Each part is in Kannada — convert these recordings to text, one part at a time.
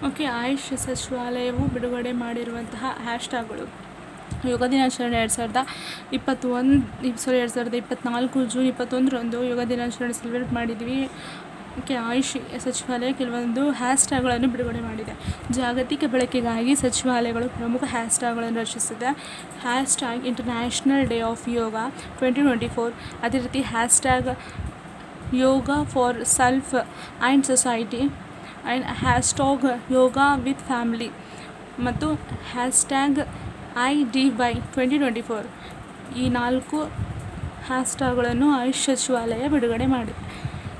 ಓಕೆ, ಆಯುಷ್ ಸಚಿವಾಲಯವು ಬಿಡುಗಡೆ ಮಾಡಿರುವಂತಹ ಹ್ಯಾಶ್ಟ್ಯಾಗ್ಗಳು. ಯೋಗ ದಿನಾಚರಣೆ 2024 ಜೂನ್ 21ರಂದು ಯೋಗ ದಿನಾಚರಣೆ ಸೆಲೆಬ್ರೇಟ್ ಮಾಡಿದ್ವಿ. ಓಕೆ, ಆಯುಷ್ ಸಚಿವಾಲಯ ಕೆಲವೊಂದು ಹ್ಯಾಶ್ಟ್ಯಾಗ್ಗಳನ್ನು ಬಿಡುಗಡೆ ಮಾಡಿದೆ. ಜಾಗತಿಕ ಬಳಕೆಗಾಗಿ ಸಚಿವಾಲಯಗಳು ಪ್ರಮುಖ ಹ್ಯಾಶ್ಟ್ಯಾಗ್ಗಳನ್ನು ರಚಿಸಿದೆ. ಹ್ಯಾಶ್ಟ್ಯಾಗ್ ಇಂಟರ್ನ್ಯಾಷನಲ್ ಡೇ ಆಫ್ ಯೋಗ 2024, ಅದೇ ರೀತಿ hashtag yoga for self and society and hashtag yoga with family ಮತ್ತು ಹ್ಯಾಶ್ಟ್ಯಾಗ್ IDY 2024. ಈ 4 ಹ್ಯಾಶ್ಟ್ಯಾಗ್ಗಳನ್ನು ಆಯುಷ್ ಸಚಿವಾಲಯ ಬಿಡುಗಡೆ ಮಾಡಿದೆ.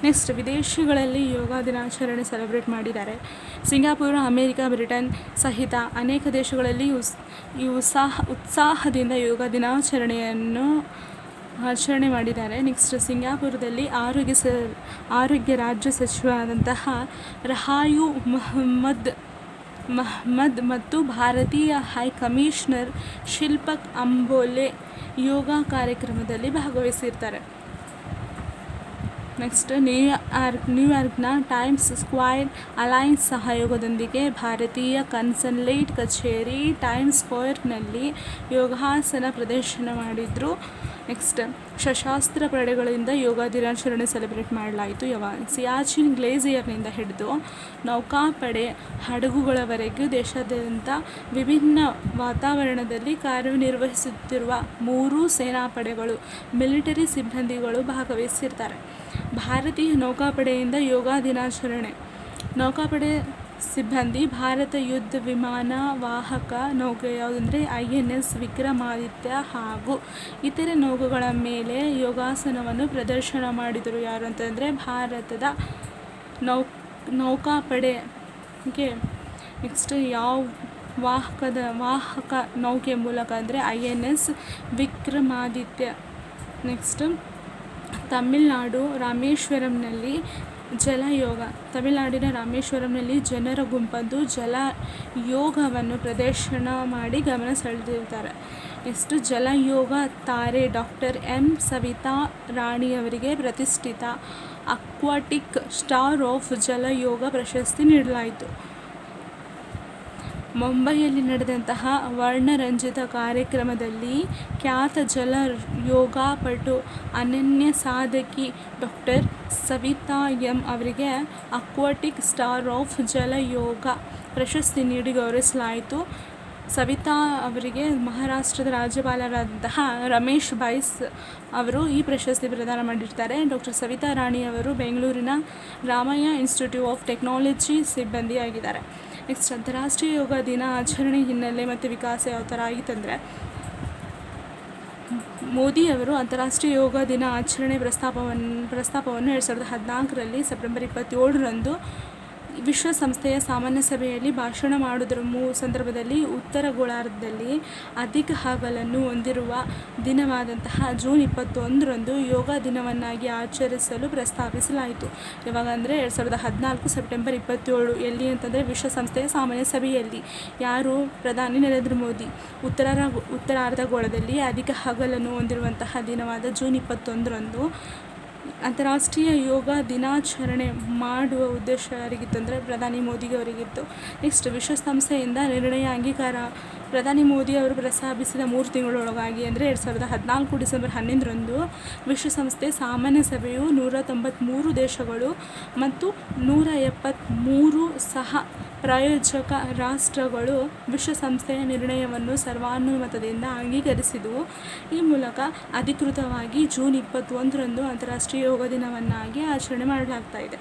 ನೆಕ್ಸ್ಟ್, ವಿದೇಶಗಳಲ್ಲಿ ಯೋಗ ದಿನಾಚರಣೆ ಸೆಲೆಬ್ರೇಟ್ ಮಾಡಿದ್ದಾರೆ. ಸಿಂಗಾಪುರ, ಅಮೇರಿಕ, ಬ್ರಿಟನ್ ಸಹಿತ ಅನೇಕ ದೇಶಗಳಲ್ಲಿ ಉತ್ಸಾಹದಿಂದ ಯೋಗ ದಿನಾಚರಣೆಯನ್ನು ಆಚರಣೆ ಮಾಡಿದ್ದಾರೆ. ನೆಕ್ಸ್ಟ್, ಸಿಂಗಾಪುರದಲ್ಲಿ ಆರೋಗ್ಯ ರಾಜ್ಯ ಸಚಿವರಾದಂತಹ ರಹಾಯು ಮಹಮ್ಮದ್ ಮತ್ತು ಭಾರತೀಯ ಹೈ ಕಮಿಷನರ್ ಶಿಲ್ಪಕ್ ಅಂಬೋಲೆ ಯೋಗ ಕಾರ್ಯಕ್ರಮದಲ್ಲಿ ಭಾಗವಹಿಸಿರ್ತಾರೆ. ನೆಕ್ಸ್ಟ್, ನ್ಯೂಯಾರ್ಕ್ನ ಟೈಮ್ಸ್ ಸ್ಕ್ವೇರ್ ಅಲೈನ್ಸ್ ಸಹಯೋಗದೊಂದಿಗೆ ಭಾರತೀಯ ಕನ್ಸಲೇಟ್ ಕಚೇರಿ ಟೈಮ್ಸ್ ಸ್ಕ್ವೇರ್ನಲ್ಲಿ ಯೋಗಾಸನ ಪ್ರದರ್ಶನ ಮಾಡಿದರು. ನೆಕ್ಸ್ಟ್, ಸಶಸ್ತ್ರ ಪಡೆಗಳಿಂದ ಯೋಗ ದಿನಾಚರಣೆ ಸೆಲೆಬ್ರೇಟ್ ಮಾಡಲಾಯಿತು. ಸಿಯಾಚಿನ್ ಗ್ಲೇಸಿಯರ್ನಿಂದ ಹಿಡಿದು ನೌಕಾಪಡೆ ಹಡಗುಗಳವರೆಗೂ ದೇಶಾದ್ಯಂತ ವಿಭಿನ್ನ ವಾತಾವರಣದಲ್ಲಿ ಕಾರ್ಯನಿರ್ವಹಿಸುತ್ತಿರುವ 3 ಸೇನಾಪಡೆಗಳು ಮಿಲಿಟರಿ ಸಿಬ್ಬಂದಿಗಳು ಭಾಗವಹಿಸಿರ್ತಾರೆ. ಭಾರತೀಯ ನೌಕಾಪಡೆಯಿಂದ ಯೋಗ ದಿನಾಚರಣೆ. ನೌಕಾಪಡೆ ಸಿಬ್ಬಂದಿ ಭಾರತ ಯುದ್ಧ ವಿಮಾನ ವಾಹಕ ನೌಕೆ ಯಾವುದಂದರೆ INS ವಿಕ್ರಮಾದಿತ್ಯ ಹಾಗೂ ಇತರೆ ನೌಕೆಗಳ ಮೇಲೆ ಯೋಗಾಸನವನ್ನು ಪ್ರದರ್ಶನ ಮಾಡಿದರು. ಯಾರು ಅಂತಂದರೆ ಭಾರತದ ನೌಕಾಪಡೆ. ಓಕೆ, ನೆಕ್ಸ್ಟ್, ಯಾವ ವಾಹಕ ನೌಕೆ ಮೂಲಕ ಅಂದರೆ INS ವಿಕ್ರಮಾದಿತ್ಯ. ನೆಕ್ಸ್ಟ್, ತಮಿಳುನಾಡಿನ ರಾಮೇಶ್ವರಂನಲ್ಲಿ ಜನರ ಗುಂಪೊಂದು ಜಲ ಯೋಗವನ್ನು ಪ್ರದರ್ಶನ ಮಾಡಿ ಗಮನ ಸೆಳೆದಿರ್ತಾರೆ. ನೆಕ್ಸ್ಟ್, ಜಲಯೋಗ ತಾರೆ ಡಾಕ್ಟರ್ M ಸವಿತಾ ರಾಣಿಯವರಿಗೆ ಪ್ರತಿಷ್ಠಿತ ಅಕ್ವಾಟಿಕ್ ಸ್ಟಾರ್ ಆಫ್ ಜಲಯೋಗ ಪ್ರಶಸ್ತಿ ನೀಡಲಾಯಿತು. ಮುಂಬೈಯಲ್ಲಿ ನಡೆದಂತಹ ವರ್ಣರಂಜಿತ ಕಾರ್ಯಕ್ರಮದಲ್ಲಿ ಖ್ಯಾತ ಜಲ ಯೋಗಪಟು ಅನನ್ಯ ಸಾಧಕಿ ಡಾಕ್ಟರ್ ಸವಿತಾ M ಅವರಿಗೆ ಅಕ್ವಾಟಿಕ್ ಸ್ಟಾರ್ ಆಫ್ ಜಲಯೋಗ ಪ್ರಶಸ್ತಿ ನೀಡಿ ಗೌರವಿಸಲಾಯಿತು. ಸವಿತಾ ಅವರಿಗೆ ಮಹಾರಾಷ್ಟ್ರದ ರಾಜ್ಯಪಾಲರಾದಂತಹ ರಮೇಶ್ ಬೈಸ್ ಅವರು ಈ ಪ್ರಶಸ್ತಿ ಪ್ರದಾನ ಮಾಡಿರ್ತಾರೆ. ಡಾಕ್ಟರ್ ಸವಿತಾ ರಾಣಿಯವರು ಬೆಂಗಳೂರಿನ ರಾಮಯ್ಯ ಇನ್ಸ್ಟಿಟ್ಯೂಟ್ ಆಫ್ ಟೆಕ್ನಾಲಜಿ ಸಿಬ್ಬಂದಿಯಾಗಿದ್ದಾರೆ. ನೆಕ್ಸ್ಟ್, ಅಂತಾರಾಷ್ಟ್ರೀಯ ಯೋಗ ದಿನ ಆಚರಣೆ ಹಿನ್ನೆಲೆ ಮತ್ತು ವಿಕಾಸ ಯಾವ ಥರ ಆಗಿತ್ತಂದರೆ, ಮೋದಿಯವರು ಅಂತಾರಾಷ್ಟ್ರೀಯ ಯೋಗ ದಿನ ಆಚರಣೆ ಪ್ರಸ್ತಾಪವನ್ನು 2014 ಸೆಪ್ಟೆಂಬರ್ 27ರಂದು ವಿಶ್ವಸಂಸ್ಥೆಯ ಸಾಮಾನ್ಯ ಸಭೆಯಲ್ಲಿ ಭಾಷಣ ಮಾಡುವುದರ ಸಂದರ್ಭದಲ್ಲಿ ಉತ್ತರ ಗೋಳಾರ್ಧದಲ್ಲಿ ಅಧಿಕ ಹಗಲನ್ನು ಹೊಂದಿರುವ ದಿನವಾದಂತಹ ಜೂನ್ 21ರಂದು ಯೋಗ ದಿನವನ್ನಾಗಿ ಆಚರಿಸಲು ಪ್ರಸ್ತಾಪಿಸಲಾಯಿತು. ಯಾವಾಗ ಅಂದರೆ 2014 ಸೆಪ್ಟೆಂಬರ್ 27. ಎಲ್ಲಿ ಅಂತಂದರೆ ವಿಶ್ವಸಂಸ್ಥೆಯ ಸಾಮಾನ್ಯ ಸಭೆಯಲ್ಲಿ. ಯಾರು? ಪ್ರಧಾನಿ ನರೇಂದ್ರ ಮೋದಿ. ಉತ್ತರಾರ್ಧಗೋಳದಲ್ಲಿ ಅಧಿಕ ಹಗಲನ್ನು ಹೊಂದಿರುವಂತಹ ದಿನವಾದ ಜೂನ್ 21ರಂದು ಅಂತಾರಾಷ್ಟ್ರೀಯ ಯೋಗ ದಿನಾಚರಣೆ ಮಾಡುವ ಉದ್ದೇಶ ಯಾರಿಗಿತ್ತಂದರೆ ಪ್ರಧಾನಿ ಮೋದಿಯವರಿಗಿತ್ತು. ನೆಕ್ಸ್ಟ್, ವಿಶ್ವಸಂಸ್ಥೆಯಿಂದ ನಿರ್ಣಯ ಅಂಗೀಕಾರ. ಪ್ರಧಾನಿ ಮೋದಿ ಅವರು ಪ್ರಸ್ತಾಪಿಸಿದ 3 ತಿಂಗಳೊಳಗಾಗಿ ಅಂದರೆ 2014 ಡಿಸೆಂಬರ್ 11ರಂದು ವಿಶ್ವಸಂಸ್ಥೆ ಸಾಮಾನ್ಯ ಸಭೆಯು 193 ದೇಶಗಳು ಮತ್ತು 173 ಸಹ ಪ್ರಾಯೋಜಕ ರಾಷ್ಟ್ರಗಳು ವಿಶ್ವಸಂಸ್ಥೆಯ ನಿರ್ಣಯವನ್ನು ಸರ್ವಾನುಮತದಿಂದ ಅಂಗೀಕರಿಸಿದವು. ಈ ಮೂಲಕ ಅಧಿಕೃತವಾಗಿ ಜೂನ್ 21ರಂದು ಅಂತಾರಾಷ್ಟ್ರೀಯ ಯೋಗ ದಿನವನ್ನಾಗಿ ಆಚರಣೆ ಮಾಡಲಾಗ್ತಾ ಇದೆ.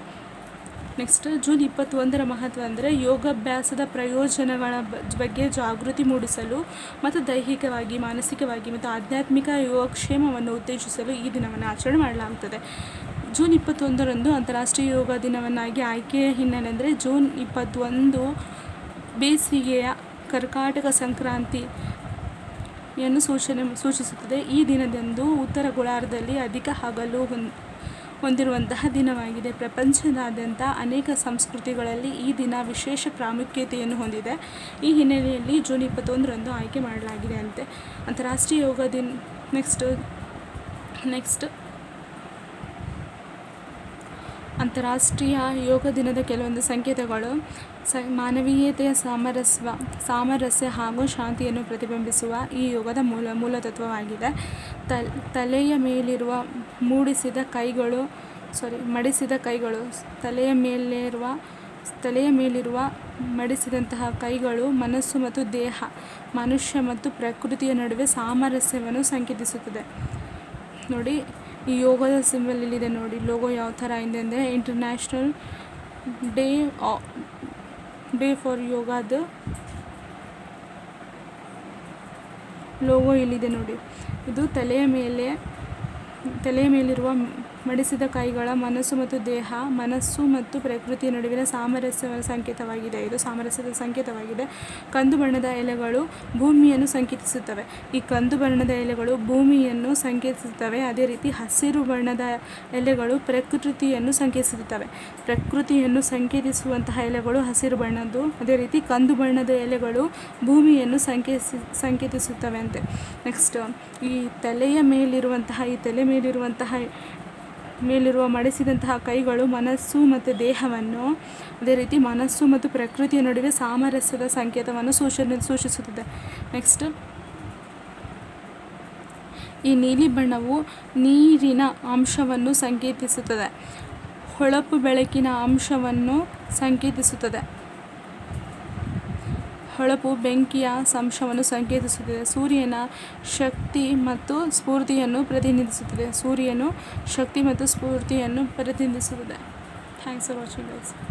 ನೆಕ್ಸ್ಟ್, ಜೂನ್ 21ರ ಮಹತ್ವ ಅಂದರೆ ಯೋಗಾಭ್ಯಾಸದ ಪ್ರಯೋಜನಗಳ ಬಗ್ಗೆ ಜಾಗೃತಿ ಮೂಡಿಸಲು ಮತ್ತು ದೈಹಿಕವಾಗಿ, ಮಾನಸಿಕವಾಗಿ ಮತ್ತು ಆಧ್ಯಾತ್ಮಿಕ ಯೋಗಕ್ಷೇಮವನ್ನು ಉತ್ತೇಜಿಸಲು ಈ ದಿನವನ್ನು ಆಚರಣೆ ಮಾಡಲಾಗುತ್ತದೆ. ಜೂನ್ 21ರಂದು ಅಂತಾರಾಷ್ಟ್ರೀಯ ಯೋಗ ದಿನವನ್ನಾಗಿ ಆಯ್ಕೆಯ ಹಿನ್ನೆಲೆ ಅಂದರೆ ಜೂನ್ 21 ಬೇಸಿಗೆಯ ಕರ್ಕಾಟಕ ಸಂಕ್ರಾಂತಿಯನ್ನು ಸೂಚಿಸುತ್ತದೆ. ಈ ದಿನದಂದು ಉತ್ತರ ಗೋಳಾರ್ಧದಲ್ಲಿ ಅಧಿಕ ಹಗಲು ಹೊಂದಿರುವಂತಹ ದಿನವಾಗಿದೆ. ಪ್ರಪಂಚದಾದ್ಯಂತ ಅನೇಕ ಸಂಸ್ಕೃತಿಗಳಲ್ಲಿ ಈ ದಿನ ವಿಶೇಷ ಪ್ರಾಮುಖ್ಯತೆಯನ್ನು ಹೊಂದಿದೆ. ಈ ಹಿನ್ನೆಲೆಯಲ್ಲಿ ಜೂನ್ 21ರಂದು ಆಯ್ಕೆ ಮಾಡಲಾಗಿದೆ ಅಂತೆ ಅಂತಾರಾಷ್ಟ್ರೀಯ ಯೋಗ ದಿನ. ನೆಕ್ಸ್ಟ್ ಅಂತಾರಾಷ್ಟ್ರೀಯ ಯೋಗ ದಿನದ ಕೆಲವೊಂದು ಸಂಕೇತಗಳು ಮಾನವೀಯತೆಯ ಸಾಮರಸ್ಯ ಹಾಗೂ ಶಾಂತಿಯನ್ನು ಪ್ರತಿಬಿಂಬಿಸುವ ಈ ಯೋಗದ ಮೂಲತತ್ವವಾಗಿದೆ. ತಲೆಯ ಮೇಲಿರುವ ಮಡಿಸಿದ ಕೈಗಳು ತಲೆಯ ಮೇಲಿರುವ ಮಡಿಸಿದಂತಹ ಕೈಗಳು ಮನಸ್ಸು ಮತ್ತು ದೇಹ, ಮನುಷ್ಯ ಮತ್ತು ಪ್ರಕೃತಿಯ ನಡುವೆ ಸಾಮರಸ್ಯವನ್ನು ಸಂಕೇತಿಸುತ್ತದೆ. ನೋಡಿ, ಈ ಯೋಗದ ಸಿಂಬಲ್ ಇಲ್ಲಿದೆ ನೋಡಿ, ಲೋಗೋ ಯಾವ ಥರ ಇದೆ ಅಂದರೆ ಇಂಟರ್ನ್ಯಾಷನಲ್ ಡೇ ಫಾರ್ ಯೋಗಾದ ಲೋಗೋ ಇಲ್ಲಿದೆ ನೋಡಿ. ಇದು ತಲೆಯ ಮೇಲಿರುವ ಮಡಿಸಿದ ಕೈಗಳ ಮನಸ್ಸು ಮತ್ತು ಪ್ರಕೃತಿಯ ನಡುವಿನ ಸಾಮರಸ್ಯದ ಸಂಕೇತವಾಗಿದೆ. ಇದು ಸಾಮರಸ್ಯದ ಸಂಕೇತವಾಗಿದೆ. ಕಂದು ಬಣ್ಣದ ಎಲೆಗಳು ಭೂಮಿಯನ್ನು ಸಂಕೇತಿಸುತ್ತವೆ. ಈ ಕಂದು ಬಣ್ಣದ ಎಲೆಗಳು ಭೂಮಿಯನ್ನು ಸಂಕೇತಿಸುತ್ತವೆ. ಅದೇ ರೀತಿ ಹಸಿರು ಬಣ್ಣದ ಎಲೆಗಳು ಪ್ರಕೃತಿಯನ್ನು ಸಂಕೇತಿಸುತ್ತವೆ. ಪ್ರಕೃತಿಯನ್ನು ಸಂಕೇತಿಸುವಂತಹ ಎಲೆಗಳು ಹಸಿರು ಬಣ್ಣದ್ದು. ಅದೇ ರೀತಿ ಕಂದು ಬಣ್ಣದ ಎಲೆಗಳು ಭೂಮಿಯನ್ನು ಸಂಕೇತಿಸುತ್ತವೆ ಅಂತೆ. ನೆಕ್ಸ್ಟ್, ಈ ತಲೆಯ ಮೇಲಿರುವ ಮಡಿಸಿದಂತಹ ಕೈಗಳು ಮನಸ್ಸು ಮತ್ತು ದೇಹವನ್ನು, ಅದೇ ರೀತಿ ಮನಸ್ಸು ಮತ್ತು ಪ್ರಕೃತಿಯ ನಡುವೆ ಸಾಮರಸ್ಯದ ಸಂಕೇತವನ್ನು ಸೂಚಿಸುತ್ತದೆ. ನೆಕ್ಸ್ಟ್, ಈ ನೀಲಿ ಬಣ್ಣವು ನೀರಿನ ಅಂಶವನ್ನು ಸಂಕೇತಿಸುತ್ತದೆ. ಹೊಳಪು ಬೆಳಕಿನ ಅಂಶವನ್ನು ಸಂಕೇತಿಸುತ್ತದೆ. ಹೊಳಪು ಬೆಂಕಿಯ ಅಂಶವನ್ನು ಸಂಕೇತಿಸುತ್ತದೆ. ಸೂರ್ಯನ ಶಕ್ತಿ ಮತ್ತು ಸ್ಫೂರ್ತಿಯನ್ನು ಪ್ರತಿನಿಧಿಸುತ್ತದೆ. Thanks for watching guys.